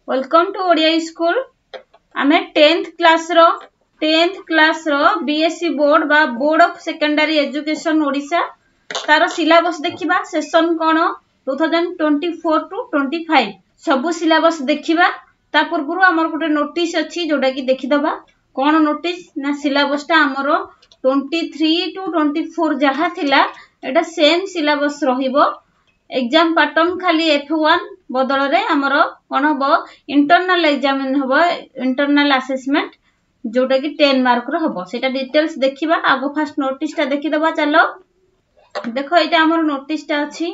Welcome to Odia school. आमे 10th class रो BSc board बा board of secondary education Odisha तार syllabus देखिबा। सेशन कोन 2024 टू 25 सबु सिलेबस देखिबा। ता पूर्व हमर गोटे नोटिस अछि जोटा कि देखि दबा। कोन नोटिस ना सिलेबस ता हमर 23 टू 24 जहा थिला एटा सेम सिलेबस रहिबो। एग्जाम पैटर्न खाली F1 बदल रे हमरो कोन हबो इंटरनल एग्जाम हबो इंटरनल असेसमेंट जोटा कि 10 मार्क रो हबो। सेटा डिटेल्स देखिबा। आगो फास्ट नोटिस ता देखि दबा। चलो देखो एटा हमर नोटिस ता अछि।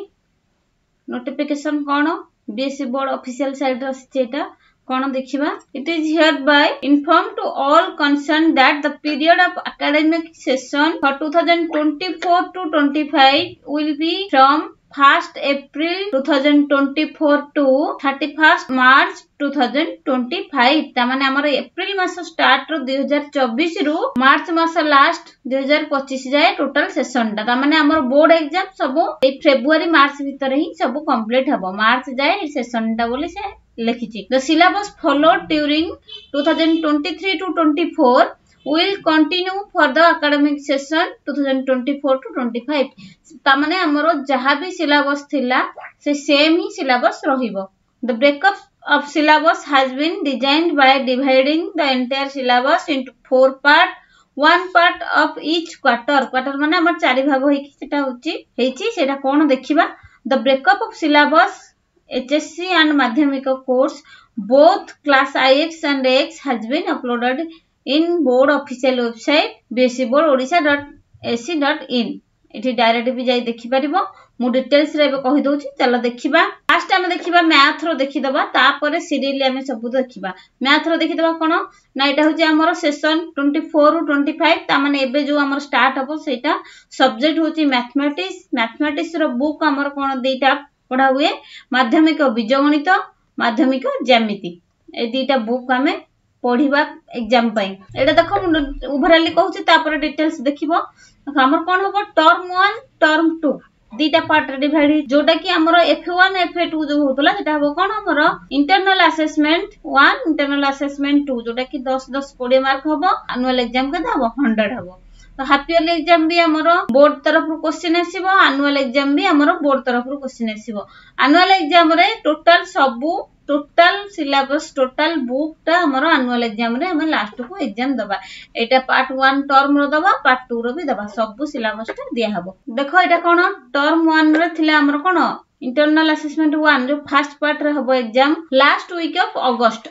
नोटिफिकेशन कोन बीएससी बोर्ड ऑफिशियल साइट रो सेटा कोन देखिबा। It is hereby inform to all concern that the period of academic session for 2024 to 25 will be from 1st April 2024 to 31st March 2025। तामाने हमर एप्रिल मास start रो 2024 रु मार्च मास last 2025 जाए total session ता। तामाने हमर board exam सब ए February मार्च भीतर ही सब complete हबो। मार्च जाए सेशन ता बोली से लिखिछि। The syllabus followed during 2023 to 24 will continue for the academic session 2024 to 25। तामाने हमरो जहा भी सिलेबस थिला से सेम ही सिलेबस रहिबो। The breakup of syllabus has been designed by dividing the entire syllabus into 4 part, one part of each quarter। quarter माने हमर चारि भाग होई कि सेटा होची हेची सेटा कोन देखिबा। The breakup of syllabus HSC and madhyamika course both class IX and X has been uploaded in board official website bscboardodisha.ac.in। इठी डायरेक्ट भी जाई देखि परिबो। मु डिटेल्स रे कहि दोछि। चलो देखिबा। फास्ट हम देखिबा मैथ रो देखि दबा। ता परे सीरियली हम सब देखिबा। मैथ रो देखि दबा कोन ना एटा होछि हमर सेशन 24 रो 25 ता माने एबे जो हमर स्टार्ट हबो सेटा सब्जेक्ट होछि मैथमेटिक्स। मैथमेटिक्स रो बुक हमर कोन देटा पढा हुए माध्यमिक बीजगणित माध्यमिक ज्यामिति ए दीटा बुक हमें पढिबा एग्जाम पई। एटा देखो ओवरऑल कहूछि ता पर डिटेल्स देखिबो। हमर कोन हबो टर्म 1 टर्म 2 दीटा पार्ट रे डिवाइड जोटा कि हमर F1 F2 जो होतला सेटा हबो कोन हमर इंटरनल असेसमेंट 1 इंटरनल असेसमेंट 2 जोटा कि 10 10 20 मार्क हबो। एनुअल एग्जाम के हबो 100 हबो। तो हाफ ईयरली एग्जाम भी हमर बोर्ड तरफ रो क्वेश्चन आसीबो। एनुअल एग्जाम भी हमर बोर्ड तरफ रो क्वेश्चन आसीबो। एनुअल एग्जाम रे टोटल सबु टोटल सिलेबस टोटल बुक ता हमर एनुअल एग्जाम रे हम लास्ट को एग्जाम दबा। एटा पार्ट 1 टर्म रो दबा पार्ट 2 रो भी दबा। सबु सिलेबस ता दिया हबो। देखो एटा कोन टर्म 1 रे थिला हमर कोन इंटरनल असेसमेंट 1 जो फर्स्ट पार्ट रे हबो exam last week of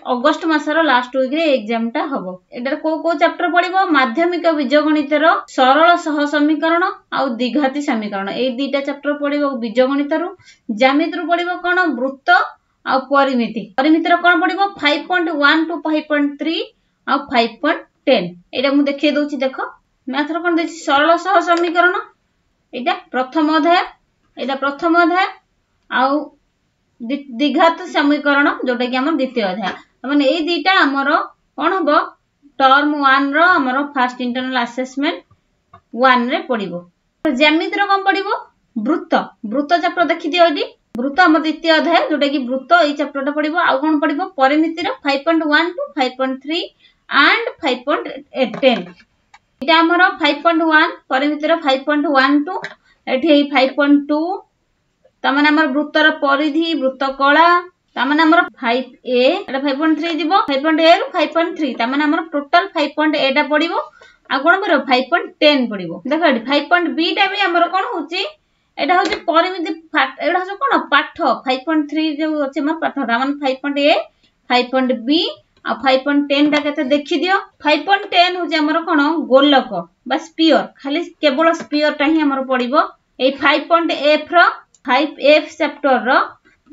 August मासर लास्ट वीक रे एग्जाम ता हबो। एटा को चैप्टर पढिबो माध्यमिक बीजगणित रो सरल सह समीकरण आ द्विघाती समीकरण ए दीटा चैप्टर पढिबो। बीजगणित रो ज्यामिति रो पढिबो कोन वृत्त आ परिमिति। परिमिति रो कोन पढिबो 5.1 टू 5.3 आ 5.10। एटा मु देखै दोछि। देखो मैथ रो कोन देछि सरल सह समीकरण एटा प्रथम अध्याय एटा प्रथम अध्याय आ द्विघात समीकरण जोटा कि हमर द्वितीय अध्याय। माने ए दीटा हमर कोन हबो टर्म 1 रो हमर फर्स्ट इंटरनल असेसमेंट 1 रे पढिबो। ज्यामिति रो कोन पढिबो वृत्त वृत्त चैप्टर देखि दियो। एडी वृत्त हमर द्वितीय अध्याय जोटा कि वृत्त ए चैप्टर टा पढिबो। आ कोन पढिबो परिमिति रो 5.1 टू 5.3 एंड 5.10। एटा हमर 5.1 परिमिति रो 5.1 टू एठी 5.2 ता माने हमर वृत्त रो परिधि वृत्त कला ता माने हमर 5a एटा 5.3 दिबो 5.a रो 5.3 ता माने हमर टोटल 5.a टा पढिबो। आ कोन पढिबो 5.10 पढिबो। देखो एठी 5.b टा भी हमर कोन होची एटा होची परिमिति एटा होची कोन पाठ 5.3 जो अछि हमर पाठ ता माने 5.a 5.b आ 5.10 टा केते देखि दियो। 5.10 होची हमर कोन गोलक बा स्फीयर खाली केवल स्फीयर टा ही हमर पढिबो। ए 5.f रो 5f चैप्टर रो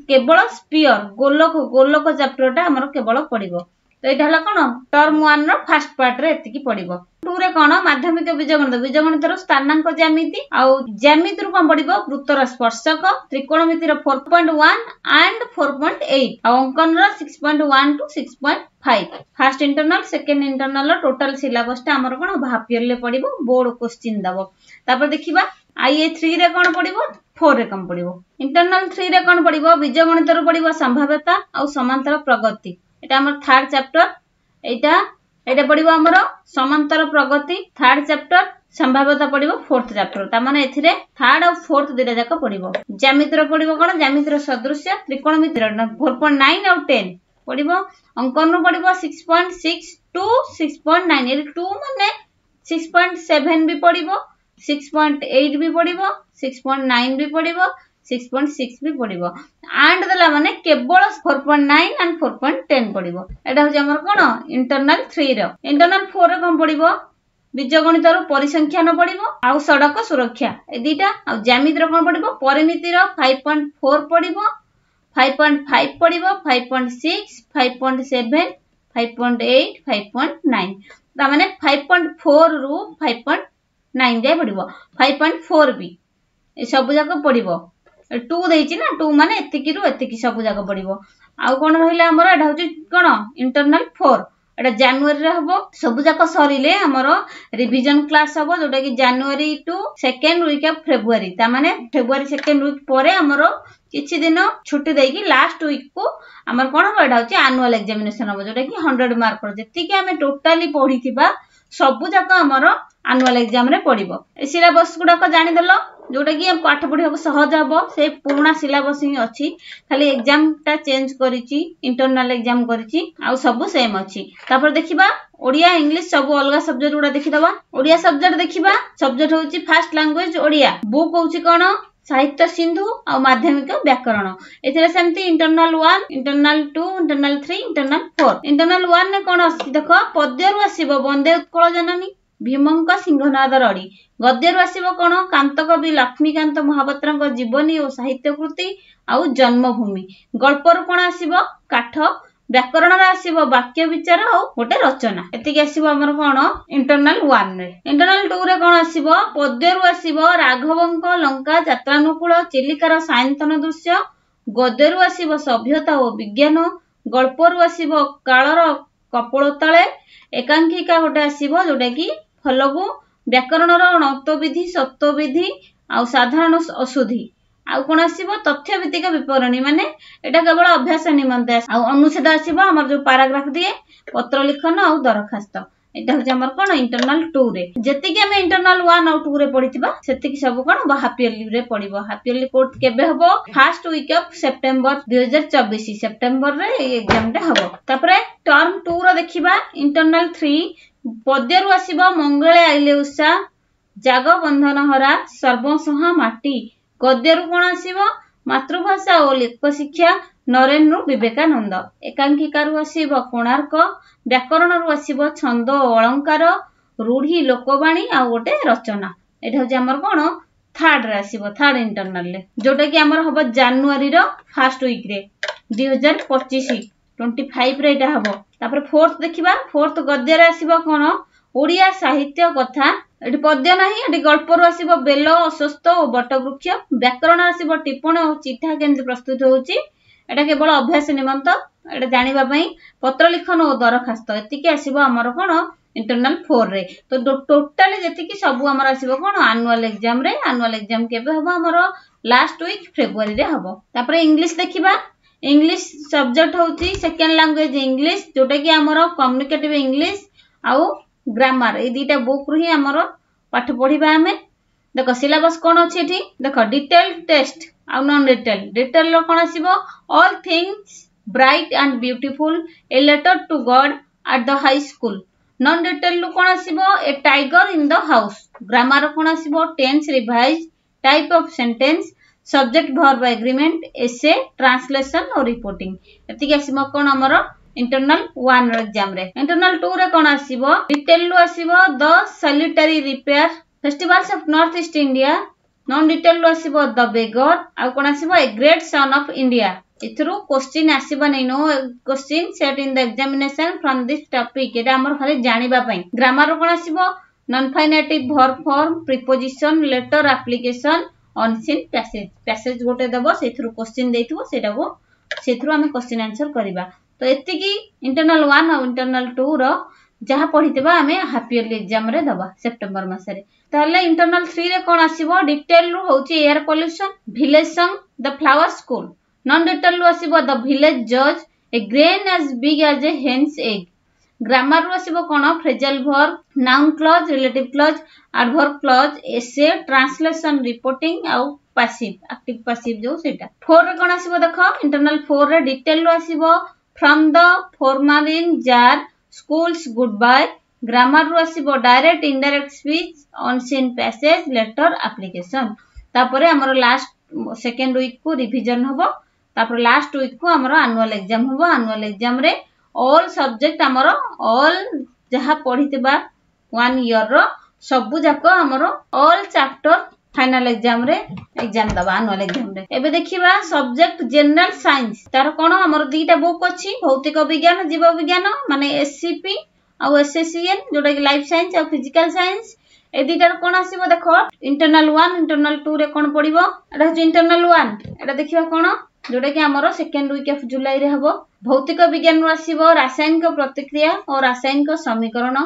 केवल स्फीयर गोलक गोलक चैप्टर टा हमर केवल पढिबो। तो एटा हला कोन टर्म 1 रो फर्स्ट पार्ट रे एतिकी पढिबो। 2 रे कोन माध्यमिक बीजगणित रो स्थानांक ज्यामिति आ ज्यामिति रो कोन पढिबो वृत्त रो स्पर्शक त्रिकोणमिति रो 4.1 एंड 4.8 आ अंकन रो 6.1 to 6.5। First internal second internal रो टोटल सिलेबस ता हमर कोन हाफ ईयरली पढिबो। बोर्ड क्वेश्चन दबो। तापर देखिबा IA3 रे कौन पड़िबो 4 रे कम पड़िबो इंटरनल 3 रे कौन पड़िबो बीजगणित रो पड़िबो संभाव्यता और समांतर प्रगति एटा हमर थर्ड चैप्टर एटा पड़िबो हमर समांतर प्रगति थर्ड चैप्टर संभाव्यता पड़िबो फोर्थ चैप्टर ता माने एथिरे थर्ड और फोर्थ दिटा जाक पड़िबो ज्यामिति रो पड़िबो कोन ज्यामिति रो सदृश्य त्रिकोणमिति रो 4.9 और 10 पड़िबो अंकन रो पड़िबो 6.6 टू 6.9 ए 2 माने 6.7 भी पड़िबो 6.8 भी पड़िबो 6.9 भी पड़िबो 6.6 भी पड़िबो एंड दला माने केवल 4.9 एंड 4.10 पड़िबो एटा हो हमर कोन इंटरनल 3 रो इंटरनल 4 रो कोन पड़िबो बीजगणित रो परिसंख्यान पड़िबो आ सड़क सुरक्षा ए दीटा आ ज्यामिति रो कोन पड़िबो परिमिति रो 5.4 पड़िबो 5.5 पड़िबो 5.6 5.7 5.8 5.9 ता माने 5.4 रु 5.9 जाय पड़िबो 5.4 भी ए सब जाक पड़िबो 2 देछि ना 2 माने एतिकी रु एतिकी सब जाक पड़िबो आ कोन रहिला हमर एटा होची कोन इंटरनल 4 एटा जनवरी रे हबो सब जाक सरीले हमर रिवीजन क्लास हबो जोटा कि January to second week of February ता माने फेब्रुअरी सेकंड वीक परे हमर किछि दिन छुट्टी देकी लास्ट वीक को हमर कोन हबो एटा होची एनुअल एग्जामिनेशन हबो जोटा कि 100 मार्क पर जति कि हमें टोटली पढिथिबा सब जाक हमर एनुअल एग्जाम रे पडिबो ए सिलेबस गुडा को जानि देलो जोटा कि हम पाठ पढिबो सहज हबो से पुराना सिलेबस ही अछि खाली एग्जाम ता चेंज करिछि इंटरनल एग्जाम करिछि आ सब सेम अछि तापर देखिबा ओडिया इंग्लिश सब अलगा सब्जेक्ट गुडा देखि दबा ओडिया सब्जेक्ट देखिबा सब्जेक्ट होछि फर्स्ट लैंग्वेज ओडिया बुक होछि कोन साहित्य सिंधु आ माध्यमिक व्याकरण एथिरे सेमती internal 1 internal 2 internal 3 internal 4 internal 1 ने कोन आसी देखो पद्यरु आसीबो वंदे उत्कल जननी भीमंक सिंहनाद रड़ी गद्यरु आसीबो कोन कांतकवि लक्ष्मीकांत महापात्रक जीवनी और साहित्य कृति आ जन्मभूमि गल्परु कोन आसीबो काठ व्याकरण रे आसीबो वाक्य विचार आ गोटे रचना एतिके आसीबो हमर कोन इंटरनल 1 रे इंटरनल 2 रे कोन आसीबो पद्यरु आसीबो राघवंक लंका यात्रानुकूल चिलिकार सायंतन दृश्य गद्यरु आसीबो सभ्यता और विज्ञान गल्परु आसीबो कालर कपोलतळे एकांकिका गोटे आसीबो जोटा कि फलगु व्याकरण रो नौतविधि सत्वविधि आ साधारण अशुद्धि आ कोन आसीबो तथ्य भित्तिक विवरणी माने एटा केवल अभ्यास निमंते आ अनुच्छेद आसीबो हमर जो पैराग्राफ दिए पत्र लिखन आ दरखास्त एटा हो हमर कोन इंटरनल 2 रे जति कि हम इंटरनल 1 और 2 रे पढितिबा सेति कि सब कोन हाफ ईयरली रे पढिबो हाफ ईयरली कोर्स केबे हबो फर्स्ट वीक ऑफ सितंबर 2024 सितंबर रे एग्जाम टा हबो तापरे टर्म 2 रो देखिबा इंटरनल 3 पद्यरु आसीबो मंगळे आइले उषा जाग बंधन हरा सर्वसहा माटी गद्यरु कोन आसीबो मातृभाषा और लोक शिक्षा नरेंद्र विवेकानंद एकांकिकारु आसीबो कोणार्क व्याकरण रु आसीबो छंद अलंकार रूढ़ी लोकवाणी आ गोटे रचना एटा हो हमर कोन थर्ड रे आसीबो थर्ड इंटरनल ले जोटा कि हमर हबो जनवरी रो फर्स्ट वीक रे 2025 25 रे एटा हबो तापर फोर्थ देखिबा फोर्थ गद्य रे आसीबो कोन ओडिया साहित्य कथा एटी पद्य नाही एटी गल्पर आसीबो बेल अस्वस्थ और बटवृक्ष व्याकरण आसीबो टिप्पणी और चिठा केमति प्रस्तुत होउची एटा केवल अभ्यास निमंत एटा जानिबा पई पत्र लिखन और दरखास्त एतिके आसीबो हमर कोन इंटरनल 4 रे तो टोटली जेतिकी सब हमर आसीबो कोन एनुअल एग्जाम केबे हबो हमर लास्ट वीक फेब्रुअरी रे हबो तापर इंग्लिश देखिबा इंग्लिश सब्जेक्ट होउची सेकंड लैंग्वेज इंग्लिश जोटा कि हमर कम्युनिकेटिव इंग्लिश आउ ग्रामर ए दीटा बुक रु ही हमर पाठ पढिबा हमें देखो सिलेबस कोन अछि एठी देखो डिटेल टेस्ट आ नॉन डिटेल लो कोन आसीबो all things bright and beautiful a letter to god at the high school non detail लो कोन आसीबो a tiger in the house grammar कोन आसीबो tense revise type of sentence subject verb agreement essay translation और reporting एतिके आसीबो कोन हमर इंटरनल 1 एग्जाम रे इंटरनल 2 रे कोन आसीबो डिटेल लो आसीबो the solitary reaper festivals of north east India non detail लो आसीबो द बेगर आ कोन आसीबो a great son of India इथरु क्वेश्चन आसीबो नै no question set in the examination from this topic एटा हमर खाली जानिबा पई ग्रामर कोन आसीबो non finite verb form preposition letter application unseen passage गोटे दबो सेथरु क्वेश्चन देथिबो सेटाको सेथरु हम क्वेश्चन आंसर करबा तो एतिकी इंटरनल 1 और इंटरनल 2 रो जहाँ पढ़िथिबा आमे हाफ इयरली एग्जाम रे दबा सेप्टेम्बर मासरे। ताले इंटरनल 3 रे कोन आसीबो डिटेल रु होची air pollution, village song, the flower school. Non detail रु आसीबो द विलेज जज, a grain as big as a hen's egg. Grammar रु आसीबो कोन phrasal verb, noun clause, relative clause, adverb clause, essay, translation, reporting आउ passive, active passive जो सेटा। 4 रे कोन आसीबो देखो इंटरनल 4 रे डिटेल रु आसीबो from the formalin jar, schools goodbye. Grammar रु आसीबो direct indirect speech, unseen passage, letter, application. तापरे हमर लास्ट सेकंड वीक को रिवीजन हबो, तापर लास्ट वीक को हमर एनुअल एग्जाम हबो। एनुअल एग्जाम रे ऑल सब्जेक्ट हमर ऑल जहा पढितबा 1 ईयर रो सब जाको हमर ऑल चैप्टर फाइनल एग्जाम रे एग्जाम दबा एनुअल एग्जाम रे। एबे देखिबा सब्जेक्ट जनरल साइंस तार कोन हमर दीटा बुक अछि, भौतिक विज्ञान, जीव विज्ञान माने एससीपी आउ एसएससीएन जोटा कि लाइफ साइंस आउ फिजिकल साइंस। ए दीटार कोन आसीबो देखो इंटरनल 1 इंटरनल 2 रे कोन पडिबो एटा होची इंटरनल 1। एटा देखिबा कोन जोटा कि हमर सेकंड वीक ऑफ जुलाई रे हबो। भौतिक विज्ञान रो आसीबो रासायनिक प्रतिक्रिया और रासायनिक समीकरण,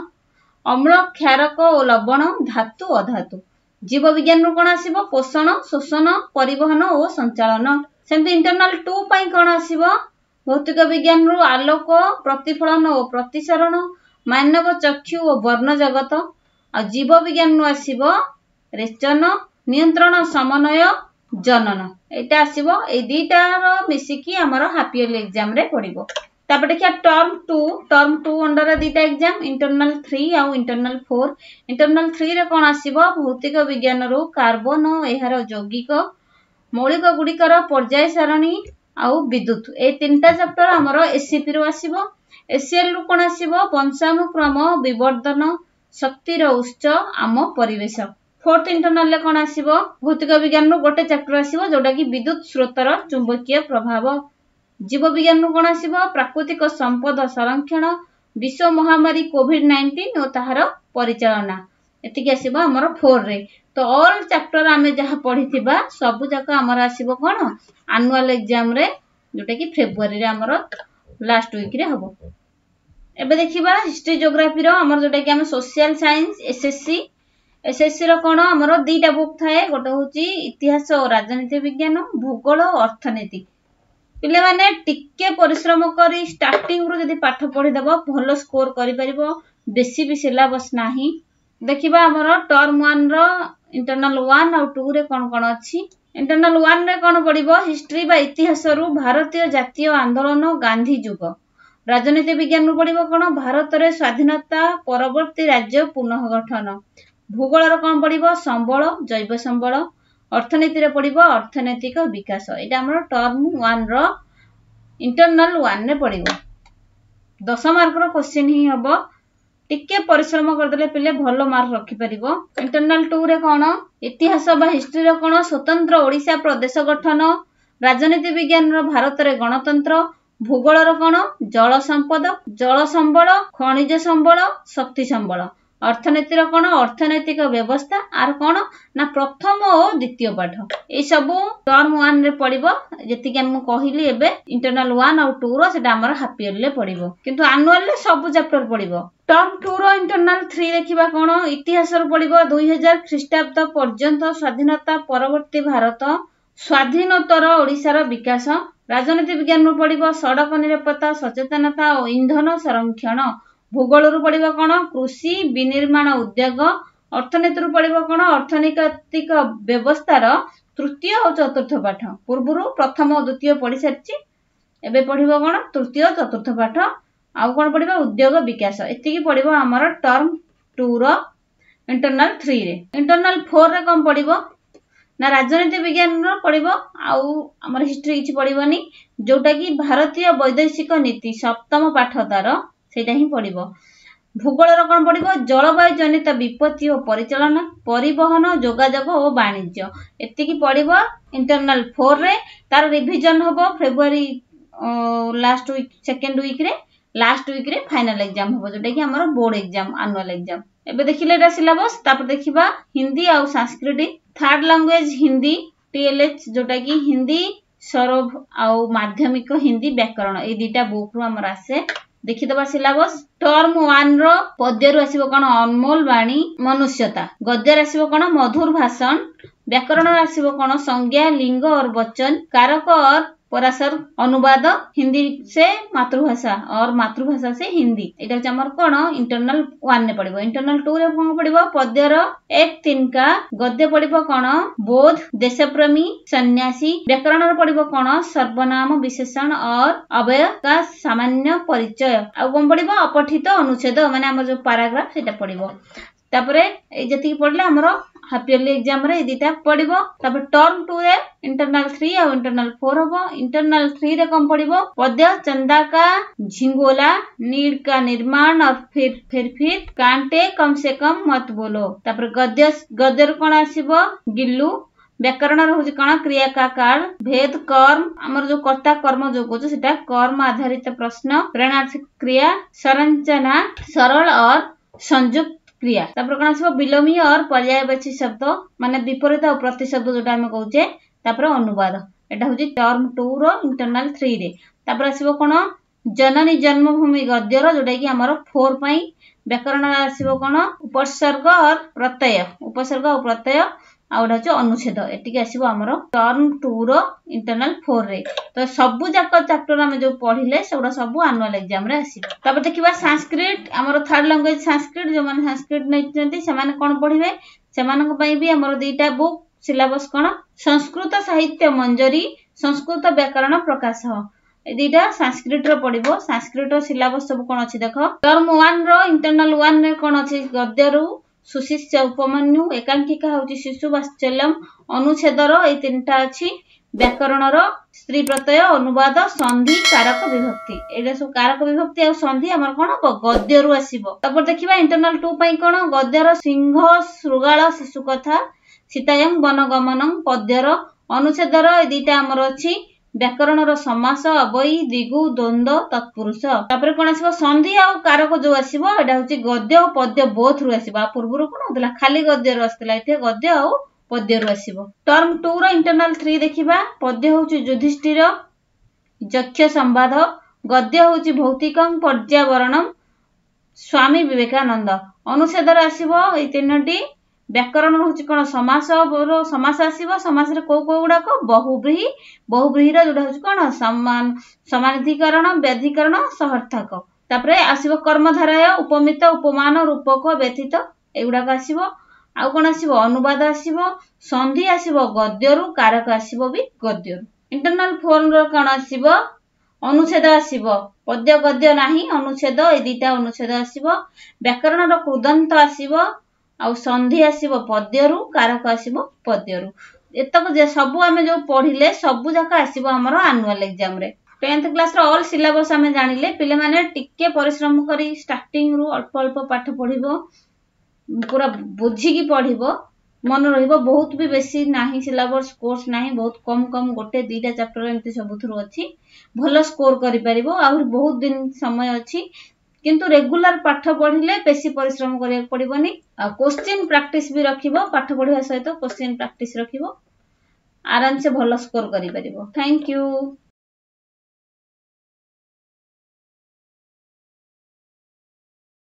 अम्ल, क्षारक और लवण, धातु अधातु। जीव विज्ञान रो कोन आसीबो पोषण, शोषण, परिवहन और संचालन। सेमति इंटरनल 2 पई कोन आसीबो भौतिक विज्ञान रो आलोक, प्रतिफलन और प्रतिसरण, मानव चक्षु और वर्ण जगत। आ जीव विज्ञान रो आसीबो रेचन, नियंत्रण, समन्वय, जनन। एटा आसीबो ए दीटा रो मिसिकी हमर हाफ इयरली एग्जाम रे पडिबो। तापर देखिया टर्म 2 अंडर दीटा एग्जाम इंटरनल 3 आउ इंटरनल 4। इंटरनल 3 रे कोन आसीबो भौतिक विज्ञान रो कार्बन और एहार यौगिक, मौलिक गुडिकर पर्याय सारणी आउ विद्युत। ए तीनटा चैप्टर हमर एससीपी रो आसीबो। एसीएल रो कोन आसीबो वंशानुक्रम, विवर्धन, शक्ति रो उत्स, आम परिवेश। फोर्थ इंटरनल ले कोन आसीबो भौतिक विज्ञान रो गोटे चैप्टर आसीबो जोटा कि विद्युत स्रोतर चुंबकीय प्रभाव। जीव विज्ञान रो कोन आसीबो प्राकृतिक संपद संरक्षण, विश्व महामारी कोविड-19 और ताहार परिचालना। एतिके आसीबो हमर 4 रे। तो ऑल चैप्टर आमे जहा पढिथिबा सब जाक हमर आसीबो कोन एनुअल एग्जाम रे जोटा कि फेब्रुअरी रे हमर लास्ट वीक रे हबो। एबे देखिबा हिस्ट्री ज्योग्राफी रो हमर जोटा कि हम सोशल साइंस एसएससी रो कोन हमर दीटा बुक थाए, गोटे होची इतिहास और राजनीति विज्ञान, भूगोल और अर्थनीति। पिले माने टिके परिश्रम करी स्टार्टिंग रो जदी पाठ पढि देबो भलो स्कोर करि परिबो, बेसी भी सिलेबस नाही। देखिबा हमर टर्म 1 रो इंटरनल 1 और 2 रे कोन अछि। इंटरनल 1 रे कोन पडिबो हिस्ट्री बा इतिहास रु भारतीय जातीय आंदोलन गांधी युग। राजनीति विज्ञान रु पडिबो कोन भारत रे स्वाधीनता परवर्ती राज्य पुनः गठन। भूगोल रो कोन पडिबो संबल, जैव संबल। अर्थनीति रे पडिबो अर्थनैतिक विकास। एटा हमर टर्म 1 रो इंटरनल 1 रे पडिबो। 10 मार्क रो क्वेश्चन ही हबो, टिके परिश्रम करदेले पिले भलो मार्क रखि परिबो। इंटरनल 2 रे कोन इतिहास बा हिस्ट्री रो कोन स्वतंत्र ओडिशा प्रदेश गठन, राजनीति विज्ञान रो भारत रे गणतंत्र, भूगोल रो कोन जल संपद, जल संबल, खनिज संबल, शक्ति संबल। अर्थनीति रो कोन अर्थनैतिक व्यवस्था आर कोन ना प्रथम और द्वितीय पाठ। ए सब टर्म 1 रे पडिबो। जेति कि हम कहिली एबे इंटरनल 1 और 2 रो सेटा हमर हाफ इयर ले पडिबो, किंतु एनुअल ले सब चैप्टर पडिबो। टर्म 2 रो इंटरनल 3 देखिबा कोन इतिहास रो पडिबो 2000 ख्रीष्टाब्द पर्यंत स्वाधीनता परवर्ती भारत, स्वाधीनोत्तर ओडिसा रो विकास। राजनीति विज्ञान रो पडिबो सड़क निरापत्ता, सचेतनता और ईंधन संरक्षण। भूगोल रु पडिबो कोन कृषि, विनिर्माण उद्योग। अर्थनीति रु पडिबो कोन अर्थनैतिक व्यवस्था रो तृतीय और चतुर्थ पाठ। पूर्वरु प्रथम और द्वितीय पढि सारछि, एबे पढिबो कोन तृतीय और चतुर्थ पाठ। आउ कोन पढिबो उद्योग विकास। एतिकी पढिबो हमर टर्म 2 रो इंटरनल 3 रे। इंटरनल 4 रे कोन पढिबो ना राजनीति विज्ञान रो पढिबो आउ हमर हिस्ट्री किछि पढिबोनी, जोटा कि भारतीय वैदेशिक नीति सप्तम पाठ तार सेटा ही पढिबो। भूगोल रो कोन पढिबो जलवायु जनित विपत्ति और परिचालन, परिवहन, जोगाजोग और वाणिज्य। एतिकी पढिबो इंटरनल 4 रे। तार रिवीजन होबो February last week second week रे, लास्ट वीक रे फाइनल एग्जाम होबो जोटा कि हमर बोर्ड एग्जाम एनुअल एग्जाम। एबे देखिले एटा सिलेबस। तापर देखिबा हिंदी और संस्कृत। थर्ड लैंग्वेज हिंदी टीएलएच जोटा कि हिंदी सौरभ आउ माध्यमिक हिंदी व्याकरण। ए दीटा बुक रु हमर आसे। ଦେଖିଦବା सिलेबस। टर्म 1 रो पद्यरु आसीबो कोन अनमोल वाणी मनुष्यता, गद्यर आसीबो कोन मधुर भाषण, व्याकरण आसीबो कोन संज्ञा लिंग और वचन, कारक और पराशर, अनुवाद हिंदी से मातृभाषा और मातृभाषा से हिंदी। एटा छ हमर कोन इंटरनल 1 ने पड़िबो। इंटरनल 2 रे कोन पड़िबो पद्यर 1-3 का, गद्य पड़िबो कोन बोध देशप्रेमी सन्यासी, व्याकरण रे पड़िबो कोन सर्वनाम विशेषण और अव्यय का सामान्य परिचय, आ कोन पड़िबो अपठित अनुच्छेद माने हमर जो पैराग्राफ सेटा पड़िबो। तापरे ए जति पड़ले हमर हाफ ईयरली एग्जाम रे एदिटा पड़िबो। तापर टर्म 2 रे इंटरनल 3 और इंटरनल 4 होबो। इंटरनल 3 रे कम पड़िबो पद्य चंदा का झिंगोला, नीड़ का निर्माण और फिर कांटे कम से कम मत बोलो। तापर गद्य कोन आसीबो गिल्लू, व्याकरण होछि कोन क्रिया का काल, भेद कर्म हमर जो कर्ता कर्म जो कोछ सेटा कर्म आधारित प्रश्न, प्रेरणार्थक क्रिया, संरचना सरल और संयुक्त क्रिया। तापर कोन आसीबो विलोमी और पर्यायवाची शब्द माने विपरीत और प्रतिशब्द जोटा हम कहूचे। तापर अनुवाद एटा होछि टर्म 2 रो इंटरनल 3 रे। तापर आसीबो कोन जननी जन्मभूमि गद्यर जोटा कि हमर 4 पई। व्याकरण आसीबो कोन उपसर्ग और प्रत्यय आउडा छ अनुच्छेद, एटिके आसीबो हमर टर्म 2 रो इंटरनल 4 रे। तो सबु जाक चैप्टर हम जो पढिले सेउडा सबु एनुअल एग्जाम रे आसीबो। तापर देखिबा संस्कृत हमर थर्ड लैंग्वेज संस्कृत, जो माने संस्कृत नै जंती से माने कोन पढिबे, से मानक पई भी हमर दुईटा बुक सिलेबस कोन संस्कृत साहित्य मंजरी, संस्कृत व्याकरण प्रकाश, ए दुईटा संस्कृत रो पढिबो। संस्कृत रो सिलेबस सब कोन अछि देखो। टर्म 1 रो इंटरनल 1 रे कोन अछि गद्यरु सुशिष्य उपमन्यु, एकांकिका होछि शिशु वात्सल्यम, अनुच्छेद रो ए तीनटा अछि, व्याकरण रो स्त्री प्रत्यय, अनुवाद संधि कारक विभक्ति, एटा सब कारक विभक्ति आ संधि हमर कोन गद्यरु आसीबो। तापर देखिबा इंटरनल 2 पई कोन गद्यर सिंह शृगाल शिशु कथा, सीतायं वनगमनं पद्यर, अनुच्छेद रो ए दुईटा हमर अछि, व्याकरण रो समास अवयी द्विगु द्वंद्व तत्पुरुष। तापर कोन आसीबो संधि आ कारक जो आसीबो एटा होछि गद्य और पद्य बोथ रु आसीबो। पूर्वरु कोन होतला खाली गद्य रु आस्तला, एथे गद्य आ पद्य रु आसीबो। टर्म 2 रो इंटरनल 3 देखिबा पद्य होछि युधिष्ठिर यक्ष संवाद, गद्य होछि भौतिकं पर्यावरणं स्वामी विवेकानंद, अनुच्छेद रो आसीबो ए तीनटी, व्याकरण होछि कोन समास आसीबो, समास रे को गुडा को बहुब्रीहि, बहुब्रीहि रो जोडा होछि कोन समानाधिकरण व्याधिकरण सहर्थक। तापरे आसीबो कर्मधारय उपमित उपमान रूपक व्यथित एगुडा को आसीबो। आ कोन आसीबो अनुवाद आसीबो, संधि आसीबो गद्यरु, कारक आसीबो भी गद्यरु। इंटरनल 4 रो कोन आसीबो अनुच्छेद आसीबो, पद्य गद्य नाही अनुच्छेद ए दुईटा अनुच्छेद आसीबो, व्याकरण रो कृदंत आसीबो, आ संधि आसीबो पद्यरु, कारक आसीबो पद्यरु। एतक जे सब आमे जो पढिले सब जाक आसीबो हमर एनुअल एग्जाम रे। 10th क्लास रो ऑल सिलेबस आमे जानिले, पिले माने टिके परिश्रम करी स्टार्टिंग रु अल्प अल्प पाठ पढिबो, पूरा बुझी की पढिबो, मन रहिबो। बहुत भी बेसी नाही सिलेबस कोर्स नाही, बहुत कम कम गोटे दुईटा चैप्टर एंती सब थ्रू अछि, भलो स्कोर करि परिबो। आ बहुत दिन समय अछि, किंतु रेगुलर पाठ पढिले बेसी परिश्रम करिया पडिबोनी। आ क्वेश्चन प्रैक्टिस भी रखिबो, पाठ पढिबा सहित क्वेश्चन प्रैक्टिस रखिबो, आराम से भलो स्कोर करि परिबो। Thank you.